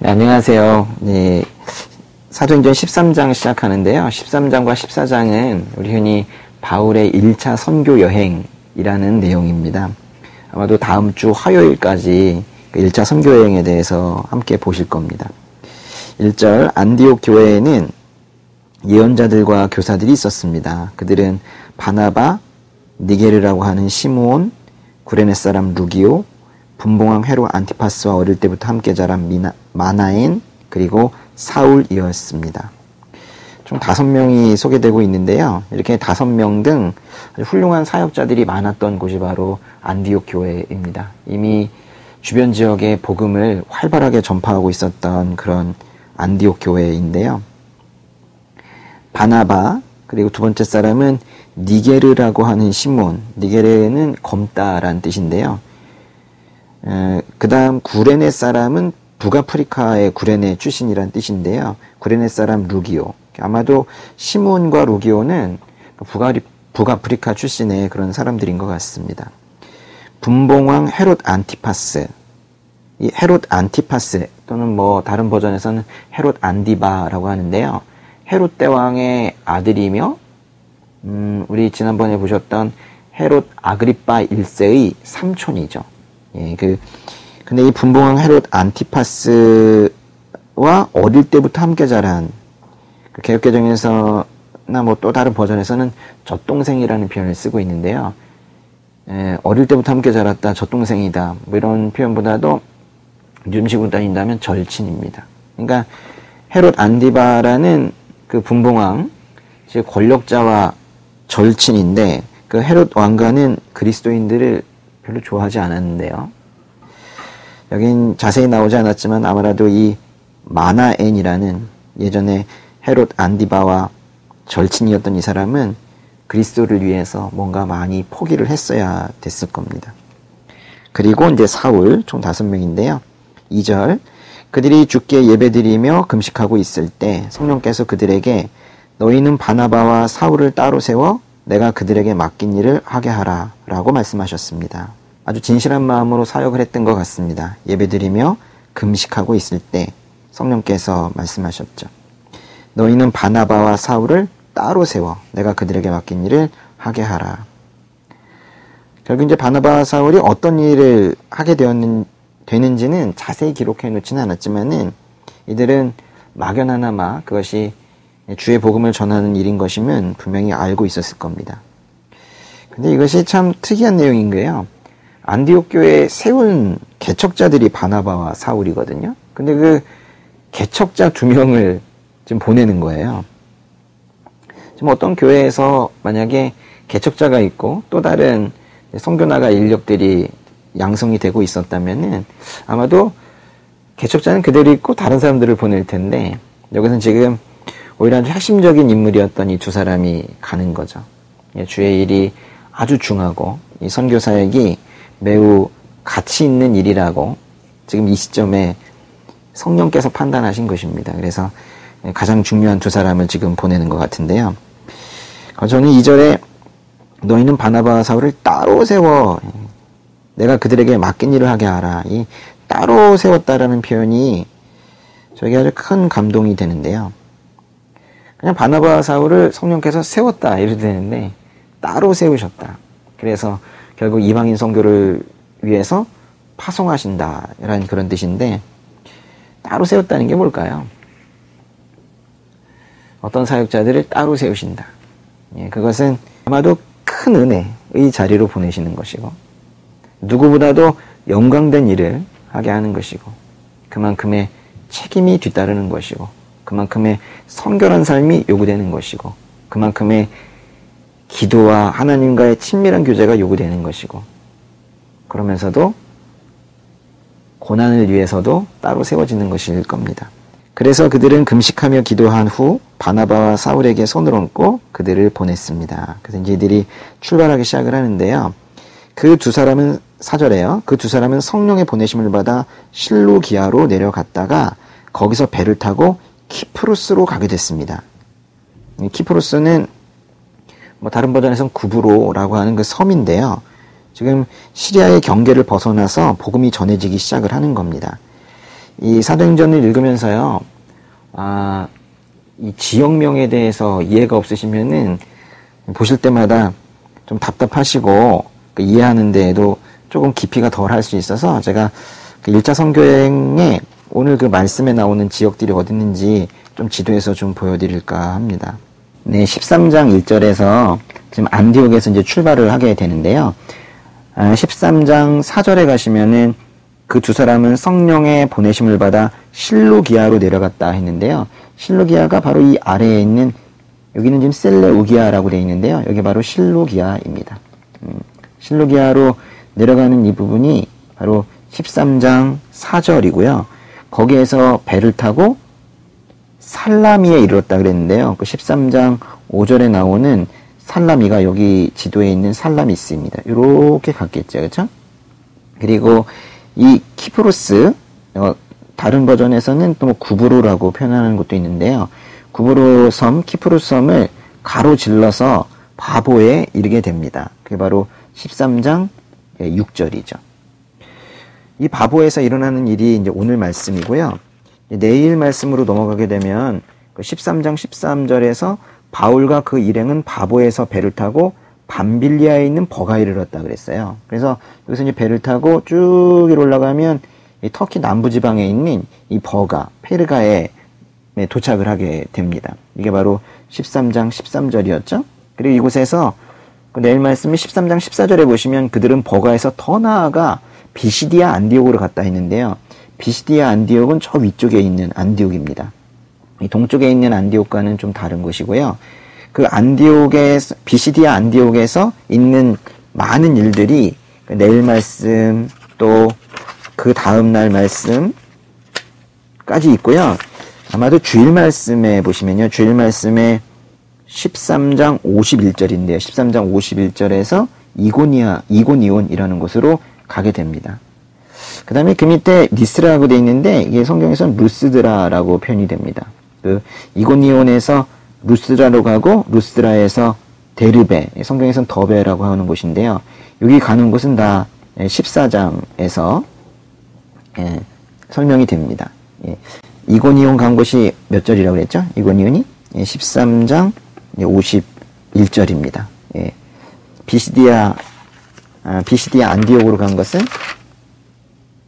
네, 안녕하세요. 네, 사도행전 13장 시작하는데요. 13장과 14장은 우리 흔히 바울의 1차 선교 여행이라는 내용입니다. 아마도 다음 주 화요일까지 그 1차 선교 여행에 대해서 함께 보실 겁니다. 1절 안디옥 교회에는 예언자들과 교사들이 있었습니다. 그들은 바나바, 니게르라고 하는 시므온, 구레네 사람 루기오, 분봉왕 헤롯 안티파스와 어릴 때부터 함께 자란 마나엔, 그리고 사울이었습니다. 총 5명이 소개되고 있는데요. 이렇게 5명 등 훌륭한 사역자들이 많았던 곳이 바로 안디옥 교회입니다. 이미 주변 지역에 복음을 활발하게 전파하고 있었던 그런 안디옥 교회인데요. 바나바, 그리고 두 번째 사람은 니게르라고 하는 시몬, 니게르는 검다라는 뜻인데요. 그 다음 구레네 사람은 북아프리카의 구레네 출신이라는 뜻인데요. 구레네 사람 루기오. 아마도 시몬과 루기오는 북아프리카 출신의 그런 사람들인 것 같습니다. 분봉왕 헤롯 안티파스. 이 헤롯 안티파스 또는 뭐 다른 버전에서는 헤롯 안디바라고 하는데요. 헤롯 대왕의 아들이며 우리 지난번에 보셨던 헤롯 아그리파 1세의 삼촌이죠. 예, 근데 이 분봉왕 헤롯 안티파스와 어릴 때부터 함께 자란, 그 개역개정에서나 뭐 또 다른 버전에서는 젖동생이라는 표현을 쓰고 있는데요. 어릴 때부터 함께 자랐다, 젖동생이다, 뭐 이런 표현보다도 음식으로 따진다면 절친입니다. 그러니까 헤롯 안디바라는 그 분봉왕, 즉 권력자와 절친인데, 그 헤롯 왕가는 그리스도인들을 별로 좋아하지 않았는데요. 여긴 자세히 나오지 않았지만 아마도 이 마나엔이라는 예전에 헤롯 안디바와 절친이었던 이 사람은 그리스도를 위해서 뭔가 많이 포기를 했어야 됐을 겁니다. 그리고 이제 사울, 총 5명인데요. 2절, 그들이 주께 예배드리며 금식하고 있을 때 성령께서 그들에게 너희는 바나바와 사울을 따로 세워 내가 그들에게 맡긴 일을 하게 하라 라고 말씀하셨습니다. 아주 진실한 마음으로 사역을 했던 것 같습니다. 예배드리며 금식하고 있을 때 성령께서 말씀하셨죠. 너희는 바나바와 사울을 따로 세워 내가 그들에게 맡긴 일을 하게 하라. 결국 이제 바나바와 사울이 어떤 일을 하게 되는지는 자세히 기록해 놓지는 않았지만은 이들은 막연하나마 그것이 주의 복음을 전하는 일인 것이면 분명히 알고 있었을 겁니다. 근데 이것이 참 특이한 내용인 거예요. 안디옥 교회에 세운 개척자들이 바나바와 사울이거든요. 근데 그 개척자 2명을 지금 보내는 거예요. 지금 어떤 교회에서 만약에 개척자가 있고 또 다른 선교나갈 인력들이 양성이 되고 있었다면은 아마도 개척자는 그대로 있고 다른 사람들을 보낼 텐데, 여기서는 지금 오히려 아주 핵심적인 인물이었던 이 2사람이 가는 거죠. 주의 일이 아주 중하고 이 선교 사역이 매우 가치 있는 일이라고 지금 이 시점에 성령께서 판단하신 것입니다. 그래서 가장 중요한 2사람을 지금 보내는 것 같은데요. 저는 2절에 너희는 바나바와 사울을 따로 세워 내가 그들에게 맡긴 일을 하게 하라. 이 따로 세웠다라는 표현이 저에게 아주 큰 감동이 되는데요. 그냥 바나바와 사울을 성령께서 세웠다 이래도 되는데 따로 세우셨다. 그래서 결국 이방인 선교를 위해서 파송하신다라는 그런 뜻인데, 따로 세웠다는 게 뭘까요? 어떤 사역자들을 따로 세우신다. 예, 그것은 아마도 큰 은혜의 자리로 보내시는 것이고, 누구보다도 영광된 일을 하게 하는 것이고, 그만큼의 책임이 뒤따르는 것이고, 그만큼의 성결한 삶이 요구되는 것이고, 그만큼의 기도와 하나님과의 친밀한 교제가 요구되는 것이고, 그러면서도 고난을 위해서도 따로 세워지는 것일 겁니다. 그래서 그들은 금식하며 기도한 후 바나바와 사울에게 손을 얹고 그들을 보냈습니다. 그래서 이제 이들이 출발하기 시작을 하는데요. 그 2사람은 4절에요. 그 2사람은 성령의 보내심을 받아 실루기아로 내려갔다가 거기서 배를 타고 키프로스로 가게 됐습니다. 키프로스는 뭐 다른 버전에서는 구브로라고 하는 그 섬인데요. 지금 시리아의 경계를 벗어나서 복음이 전해지기 시작을 하는 겁니다. 이 사도행전을 읽으면서요, 이 지역명에 대해서 이해가 없으시면은 보실 때마다 좀 답답하시고 이해하는 데에도 조금 깊이가 덜 할 수 있어서 제가 그 1차 선교여행에 오늘 그 말씀에 나오는 지역들이 어디 있는지 좀 지도에서 좀 보여드릴까 합니다. 네, 13장 1절에서 지금 안디옥에서 이제 출발을 하게 되는데요. 13장 4절에 가시면은 그 두 사람은 성령의 보내심을 받아 실루기아로 내려갔다 했는데요. 실루기아가 바로 이 아래에 있는, 여기는 지금 셀레우기아라고 되어 있는데요. 여기 바로 실루기아입니다. 실루기아로 내려가는 이 부분이 바로 13장 4절이고요. 거기에서 배를 타고 살라미에 이르렀다 그랬는데요. 그 13장 5절에 나오는 살라미가 여기 지도에 있는 살라미스입니다. 이렇게 갔겠죠. 그렇죠? 그리고 이 키프로스, 다른 버전에서는 또 구브로라고 표현하는 것도 있는데요. 구브로 섬, 키프로스 섬을 가로질러서 바보에 이르게 됩니다. 그게 바로 13장 6절이죠. 이 바보에서 일어나는 일이 이제 오늘 말씀이고요. 내일 말씀으로 넘어가게 되면 13장 13절에서 바울과 그 일행은 바보에서 배를 타고 밤빌리아에 있는 버가에 이르렀다 그랬어요. 그래서 여기서 이제 배를 타고 쭉 올라가면 이 터키 남부지방에 있는 이 버가, 페르가에 도착을 하게 됩니다. 이게 바로 13장 13절이었죠. 그리고 이곳에서 내일 말씀이 13장 14절에 보시면 그들은 버가에서 더 나아가 비시디아 안디옥으로 갔다 했는데요. 비시디아 안디옥은 저 위쪽에 있는 안디옥입니다. 이 동쪽에 있는 안디옥과는 좀 다른 곳이고요. 그 안디옥에서, 비시디아 안디옥에서 있는 많은 일들이 내일 말씀 또 그 다음날 말씀까지 있고요. 아마도 주일 말씀에 보시면요. 주일 말씀에 13장 51절인데요. 13장 51절에서 이고니온이라는 곳으로 가게 됩니다. 그 다음에 그 밑에 니스라고 되어 있는데 이게 성경에서는 루스드라라고 표현이 됩니다. 그 이고니온에서 루스드라로 가고 루스드라에서 데르베, 성경에서는 더베라고 하는 곳인데요. 여기 가는 곳은 다 14장에서 설명이 됩니다. 이고니온 간 곳이 몇 절이라고 그랬죠? 이고니온이 13장 51절입니다. 비시디아 안디옥으로 간 것은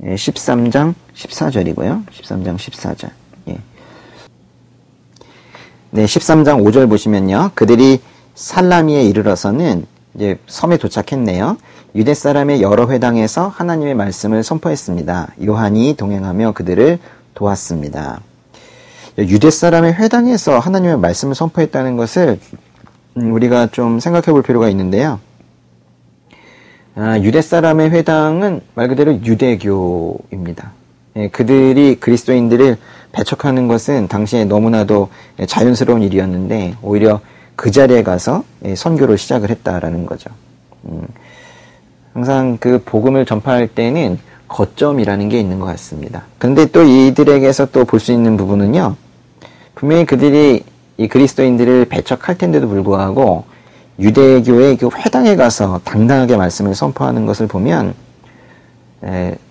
13장 14절이고요. 13장 14절. 네, 13장 5절 보시면요. 그들이 살라미에 이르러서는 이제 섬에 도착했네요. 유대 사람의 여러 회당에서 하나님의 말씀을 선포했습니다. 요한이 동행하며 그들을 도왔습니다. 유대 사람의 회당에서 하나님의 말씀을 선포했다는 것을 우리가 좀 생각해 볼 필요가 있는데요. 유대 사람의 회당은 말 그대로 유대교입니다. 그들이 그리스도인들을 배척하는 것은 당시에 너무나도 자연스러운 일이었는데 오히려 그 자리에 가서 선교를 시작을 했다라는 거죠. 항상 그 복음을 전파할 때는 거점이라는 게 있는 것 같습니다. 그런데 또 이들에게서 또 볼 수 있는 부분은요. 분명히 그들이 이 그리스도인들을 배척할 텐데도 불구하고 유대교의 그 회당에 가서 당당하게 말씀을 선포하는 것을 보면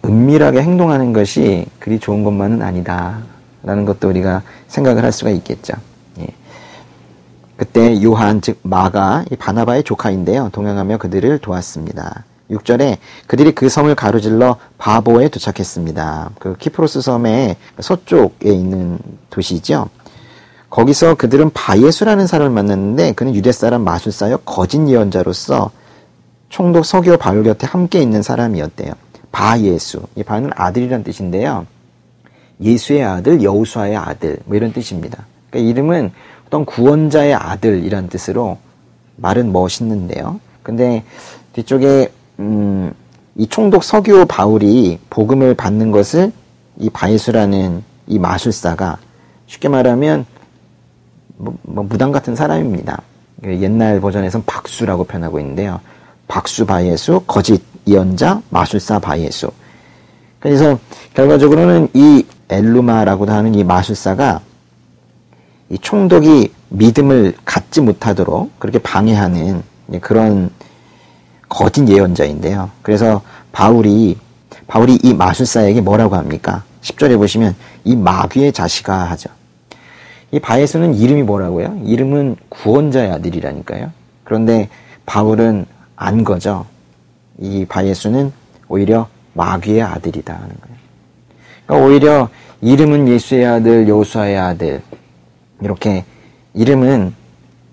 은밀하게 행동하는 것이 그리 좋은 것만은 아니다라는 것도 우리가 생각을 할 수가 있겠죠. 그때 요한 즉 마가 이 바나바의 조카인데요. 동행하며 그들을 도왔습니다. 6절에 그들이 그 섬을 가로질러 바보에 도착했습니다. 그 키프로스 섬의 서쪽에 있는 도시죠. 거기서 그들은 바예수라는 사람을 만났는데 그는 유대 사람 마술사여 거짓 예언자로서 총독 서기오 바울 곁에 함께 있는 사람이었대요. 바예수. 이 바는 아들이란 뜻인데요. 예수의 아들, 여호수아의 아들 뭐 이런 뜻입니다. 그러니까 이름은 어떤 구원자의 아들이란 뜻으로 말은 멋있는데요. 근데 뒤쪽에 이 총독 서기오 바울이 복음을 받는 것을 이 바예수라는 이 마술사가 쉽게 말하면 뭐 무당 같은 사람입니다. 옛날 버전에서는 박수라고 표현하고 있는데요. 박수 바예수, 거짓 예언자, 마술사 바예수. 그래서 결과적으로는 이 엘루마라고도 하는 이 마술사가 이 총독이 믿음을 갖지 못하도록 그렇게 방해하는 그런 거짓 예언자인데요. 그래서 바울이 이 마술사에게 뭐라고 합니까? 10절에 보시면 이 마귀의 자식아 하죠. 이 바예수는 이름이 뭐라고요? 이름은 구원자의 아들이라니까요. 그런데 바울은 안 거죠. 이 바예수는 오히려 마귀의 아들이다 하는 거예요. 그러니까 오히려 이름은 예수의 아들, 여호수아의 아들, 이렇게 이름은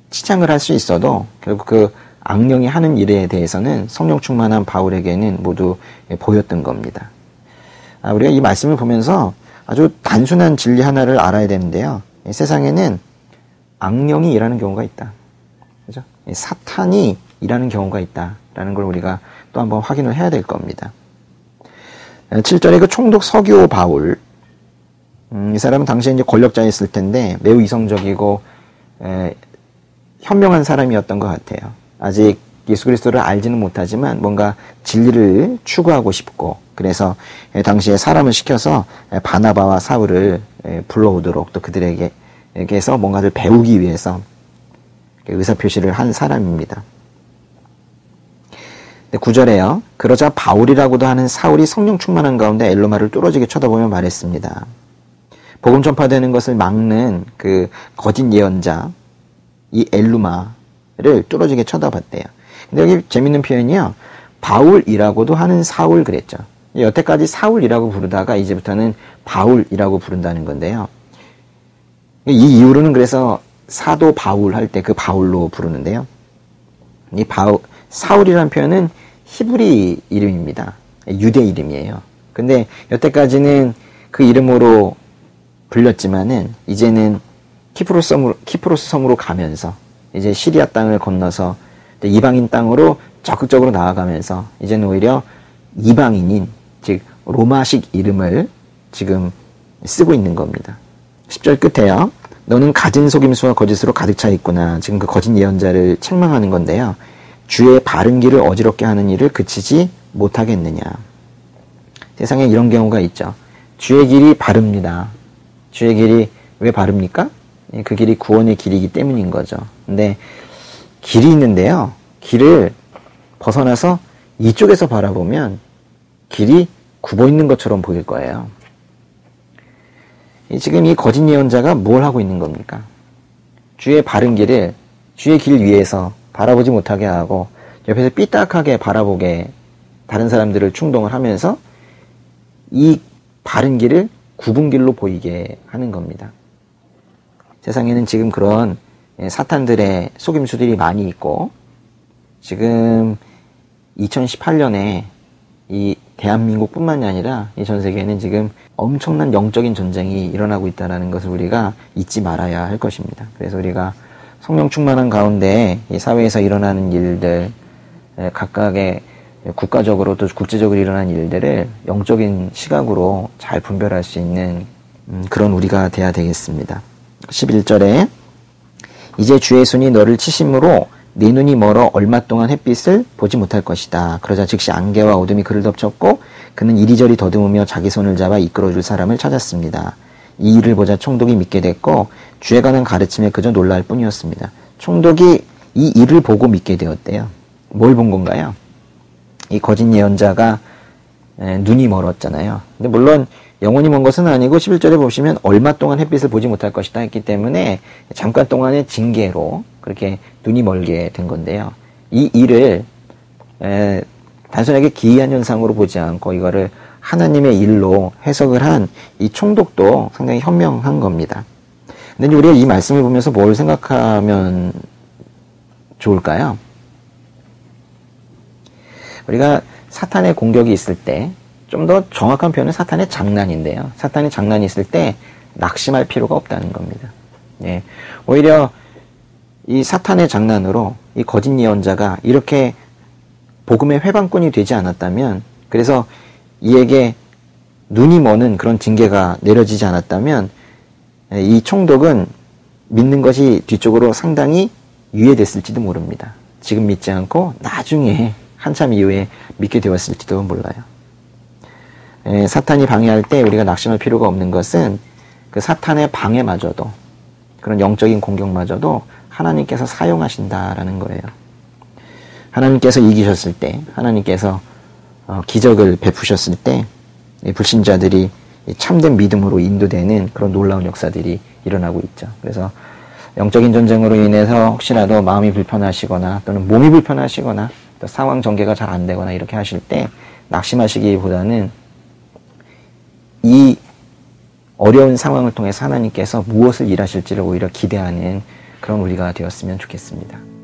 치장을 할 수 있어도 결국 그 악령이 하는 일에 대해서는 성령 충만한 바울에게는 모두 보였던 겁니다. 우리가 이 말씀을 보면서 아주 단순한 진리 하나를 알아야 되는데요. 세상에는 악령이 일하는 경우가 있다. 그죠? 사탄이 일하는 경우가 있다라는 걸 우리가 또 한번 확인을 해야 될 겁니다. 7절에 그 총독 서기오 바울, 이 사람은 당시에 이제 권력자였을 텐데 매우 이성적이고 현명한 사람이었던 것 같아요. 아직 예수 그리스도를 알지는 못하지만 뭔가 진리를 추구하고 싶고, 그래서 당시에 사람을 시켜서 바나바와 사울을 불러오도록 또 그들에게서 뭔가를 배우기 위해서 의사표시를 한 사람입니다. 9절에요. 그러자 바울이라고도 하는 사울이 성령 충만한 가운데 엘루마를 뚫어지게 쳐다보며 말했습니다. 복음 전파되는 것을 막는 그 거짓 예언자 이 엘루마를 뚫어지게 쳐다봤대요. 근데 여기 재밌는 표현이요. 바울이라고도 하는 사울 그랬죠. 여태까지 사울이라고 부르다가 이제부터는 바울이라고 부른다는 건데요. 이 이후로는 그래서 사도 바울 할 때 그 바울로 부르는데요. 이 사울이라는 표현은 히브리 이름입니다. 유대 이름이에요. 근데 여태까지는 그 이름으로 불렸지만은 이제는 키프로스 섬으로 가면서 이제 시리아 땅을 건너서 이방인 땅으로 적극적으로 나아가면서 이제는 오히려 이방인인, 즉 로마식 이름을 지금 쓰고 있는 겁니다. 10절 끝에요. 너는 가진 속임수와 거짓으로 가득 차 있구나. 지금 그 거짓 예언자를 책망하는 건데요. 주의 바른 길을 어지럽게 하는 일을 그치지 못하겠느냐. 세상에 이런 경우가 있죠. 주의 길이 바릅니다. 주의 길이 왜 바릅니까? 그 길이 구원의 길이기 때문인 거죠. 근데 길이 있는데요. 길을 벗어나서 이쪽에서 바라보면 길이 굽어 있는 것처럼 보일 거예요. 지금 이 거짓 예언자가 뭘 하고 있는 겁니까? 주의 바른 길을 주의 길 위에서 바라보지 못하게 하고 옆에서 삐딱하게 바라보게 다른 사람들을 충동을 하면서 이 바른 길을 굽은 길로 보이게 하는 겁니다. 세상에는 지금 그런 사탄들의 속임수들이 많이 있고, 지금 2018년에 이 대한민국뿐만이 아니라 이 전 세계에는 지금 엄청난 영적인 전쟁이 일어나고 있다는 것을 우리가 잊지 말아야 할 것입니다. 그래서 우리가 성령 충만한 가운데 이 사회에서 일어나는 일들, 각각의 국가적으로 또 국제적으로 일어나는 일들을 영적인 시각으로 잘 분별할 수 있는 그런 우리가 돼야 되겠습니다. 11절에 이제 주의 손이 너를 치심으로 네 눈이 멀어 얼마 동안 햇빛을 보지 못할 것이다. 그러자 즉시 안개와 어둠이 그를 덮쳤고 그는 이리저리 더듬으며 자기 손을 잡아 이끌어줄 사람을 찾았습니다. 이 일을 보자 총독이 믿게 됐고 주에 관한 가르침에 그저 놀랄 뿐이었습니다. 총독이 이 일을 보고 믿게 되었대요. 뭘 본 건가요? 이 거짓 예언자가 눈이 멀었잖아요. 근데 물론 영원히 먼 것은 아니고 11절에 보시면 얼마 동안 햇빛을 보지 못할 것이다 했기 때문에 잠깐 동안의 징계로 그렇게 눈이 멀게 된 건데요. 이 일을 단순하게 기이한 현상으로 보지 않고 이거를 하나님의 일로 해석을 한 이 총독도 상당히 현명한 겁니다. 근데 우리가 이 말씀을 보면서 뭘 생각하면 좋을까요? 우리가 사탄의 공격이 있을 때, 좀 더 정확한 표현은 사탄의 장난인데요. 사탄의 장난이 있을 때 낙심할 필요가 없다는 겁니다. 예. 오히려 이 사탄의 장난으로 이 거짓 예언자가 이렇게 복음의 회방꾼이 되지 않았다면, 그래서 이에게 눈이 머는 그런 징계가 내려지지 않았다면 이 총독은 믿는 것이 뒤쪽으로 상당히 유예됐을지도 모릅니다. 지금 믿지 않고 나중에 한참 이후에 믿게 되었을지도 몰라요. 사탄이 방해할 때 우리가 낙심할 필요가 없는 것은 그 사탄의 방해마저도, 그런 영적인 공격마저도 하나님께서 사용하신다라는 거예요. 하나님께서 이기셨을 때, 하나님께서 기적을 베푸셨을 때 불신자들이 참된 믿음으로 인도되는 그런 놀라운 역사들이 일어나고 있죠. 그래서 영적인 전쟁으로 인해서 혹시라도 마음이 불편하시거나 또는 몸이 불편하시거나 또 상황 전개가 잘 안 되거나 이렇게 하실 때 낙심하시기보다는 이 어려운 상황을 통해서 하나님께서 무엇을 일하실지를 오히려 기대하는 그런 우리가 되었으면 좋겠습니다.